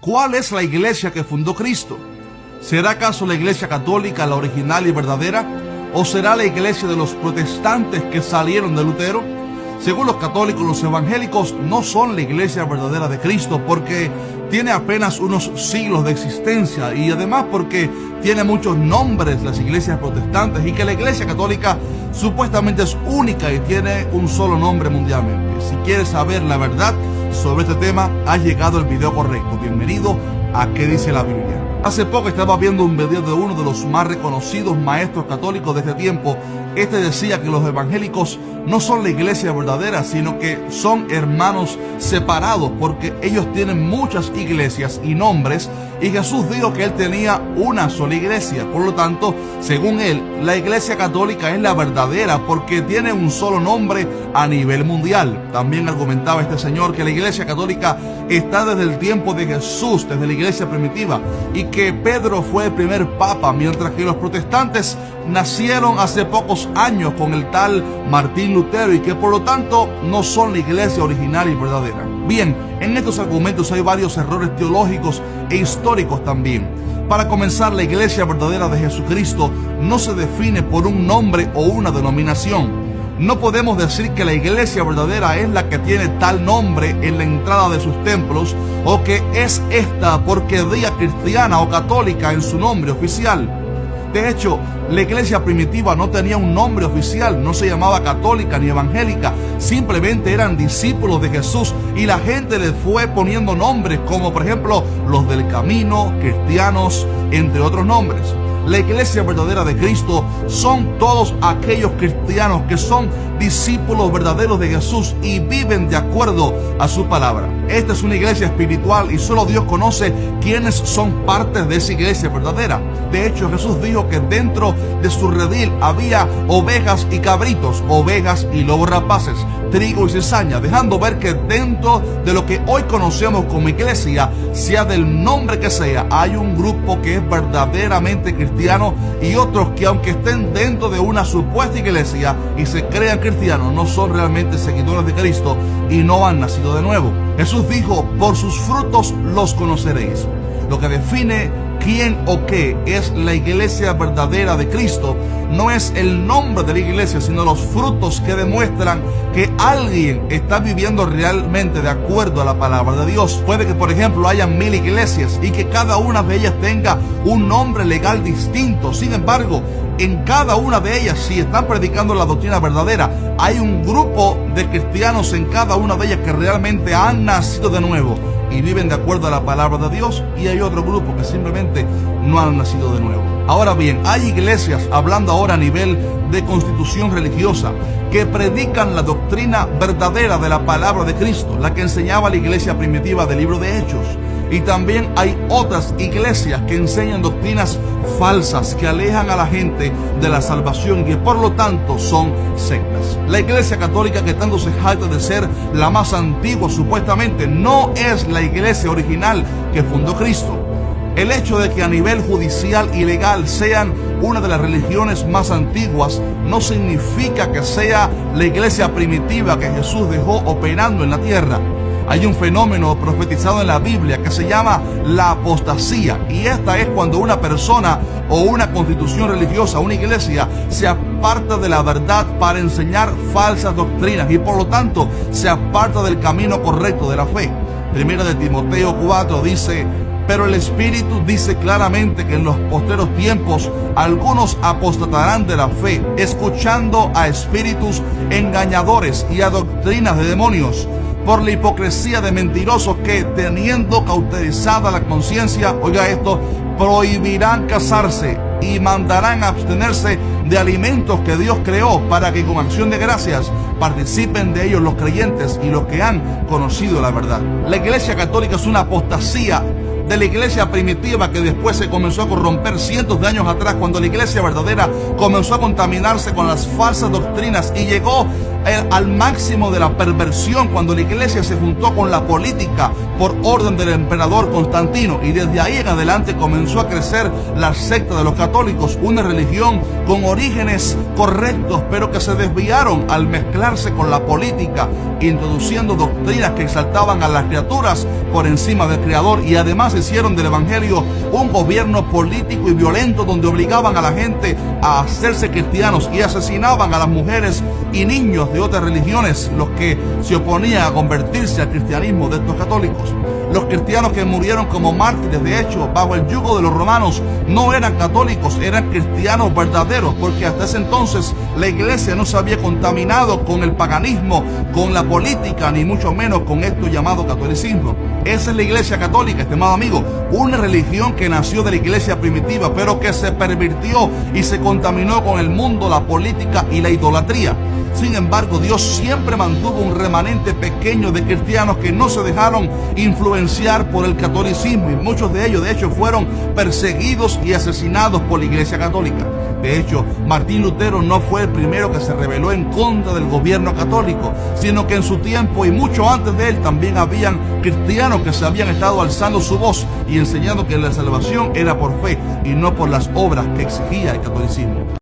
¿Cuál es la iglesia que fundó Cristo? ¿Será acaso la iglesia católica la original y verdadera? ¿O será la iglesia de los protestantes que salieron de Lutero? Según los católicos, los evangélicos no son la iglesia verdadera de Cristo porque tiene apenas unos siglos de existencia y además porque tiene muchos nombres las iglesias protestantes y que la iglesia católica supuestamente es única y tiene un solo nombre mundialmente. Si quieres saber la verdad sobre este tema, ha llegado el video correcto. Bienvenido a ¿Qué dice la Biblia? Hace poco estaba viendo un video de uno de los más reconocidos maestros católicos de este tiempo. Este decía que los evangélicos no son la iglesia verdadera, sino que son hermanos separados porque ellos tienen muchas iglesias y nombres, y Jesús dijo que él tenía una sola iglesia. Por lo tanto, según él, la iglesia católica es la verdadera porque tiene un solo nombre a nivel mundial. También argumentaba este señor que la iglesia católica está desde el tiempo de Jesús, desde la iglesia primitiva, y que Pedro fue el primer papa, mientras que los protestantes nacieron hace pocos años con el tal Martín Lutero y que por lo tanto no son la iglesia original y verdadera. Bien, en estos argumentos hay varios errores teológicos e históricos también. Para comenzar, la iglesia verdadera de Jesucristo no se define por un nombre o una denominación. No podemos decir que la iglesia verdadera es la que tiene tal nombre en la entrada de sus templos o que es esta porque diga cristiana o católica en su nombre oficial. De hecho, la iglesia primitiva no tenía un nombre oficial, no se llamaba católica ni evangélica, simplemente eran discípulos de Jesús y la gente les fue poniendo nombres como por ejemplo los del camino, cristianos, entre otros nombres. La iglesia verdadera de Cristo son todos aquellos cristianos que son discípulos verdaderos de Jesús y viven de acuerdo a su palabra. Esta es una iglesia espiritual y solo Dios conoce quiénes son partes de esa iglesia verdadera. De hecho, Jesús dijo que dentro de su redil había ovejas y cabritos, ovejas y lobos rapaces, trigo y cizaña, dejando ver que dentro de lo que hoy conocemos como iglesia, sea del nombre que sea, hay un grupo que es verdaderamente cristiano y otros que aunque estén dentro de una supuesta iglesia y se crean cristianos, no son realmente seguidores de Cristo y no han nacido de nuevo. Jesús dijo, por sus frutos los conoceréis. Lo que define quién o qué es la iglesia verdadera de Cristo no es el nombre de la iglesia, sino los frutos que demuestran que alguien está viviendo realmente de acuerdo a la palabra de Dios. Puede que, por ejemplo, haya 1000 iglesias y que cada una de ellas tenga un nombre legal distinto. Sin embargo, en cada una de ellas, si están predicando la doctrina verdadera, hay un grupo de cristianos en cada una de ellas que realmente han nacido de nuevo y viven de acuerdo a la palabra de Dios, y hay otro grupo que simplemente no han nacido de nuevo. Ahora bien, hay iglesias, hablando ahora a nivel de constitución religiosa, que predican la doctrina verdadera de la palabra de Cristo, la que enseñaba la iglesia primitiva del libro de Hechos. Y también hay otras iglesias que enseñan doctrinas falsas que alejan a la gente de la salvación y que por lo tanto son sectas. La iglesia católica, que tanto se jacta de ser la más antigua supuestamente, no es la iglesia original que fundó Cristo. El hecho de que a nivel judicial y legal sean una de las religiones más antiguas no significa que sea la iglesia primitiva que Jesús dejó operando en la tierra. Hay un fenómeno profetizado en la Biblia que se llama la apostasía, y esta es cuando una persona o una constitución religiosa, una iglesia, se aparta de la verdad para enseñar falsas doctrinas y por lo tanto se aparta del camino correcto de la fe. Primera de Timoteo 4 dice: pero el Espíritu dice claramente que en los postreros tiempos algunos apostatarán de la fe, escuchando a espíritus engañadores y a doctrinas de demonios, por la hipocresía de mentirosos que, teniendo cauterizada la conciencia, oiga esto, prohibirán casarse y mandarán a abstenerse de alimentos que Dios creó, para que con acción de gracias participen de ellos los creyentes y los que han conocido la verdad. La iglesia católica es una apostasía de la iglesia primitiva que después se comenzó a corromper cientos de años atrás, cuando la iglesia verdadera comenzó a contaminarse con las falsas doctrinas y llegó al máximo de la perversión cuando la iglesia se juntó con la política por orden del emperador Constantino, y desde ahí en adelante comenzó a crecer la secta de los católicos, una religión con orígenes correctos pero que se desviaron al mezclarse con la política, introduciendo doctrinas que exaltaban a las criaturas por encima del Creador, y además hicieron del evangelio un gobierno político y violento donde obligaban a la gente a hacerse cristianos y asesinaban a las mujeres y niños de otras religiones, los que se oponían a convertirse al cristianismo de estos católicos. Los cristianos que murieron como mártires, de hecho, bajo el yugo de los romanos, no eran católicos, eran cristianos verdaderos, porque hasta ese entonces la iglesia no se había contaminado con el paganismo, con la política, ni mucho menos con esto llamado catolicismo. Esa es la iglesia católica, estimado amigo, una religión que nació de la iglesia primitiva, pero que se pervirtió y se contaminó con el mundo, la política y la idolatría. Sin embargo, Dios siempre mantuvo un remanente pequeño de cristianos que no se dejaron influenciar por el catolicismo, y muchos de ellos, de hecho, fueron perseguidos y asesinados por la Iglesia Católica. De hecho, Martín Lutero no fue el primero que se rebeló en contra del gobierno católico, sino que en su tiempo y mucho antes de él también habían cristianos que se habían estado alzando su voz y enseñando que la salvación era por fe y no por las obras que exigía el catolicismo.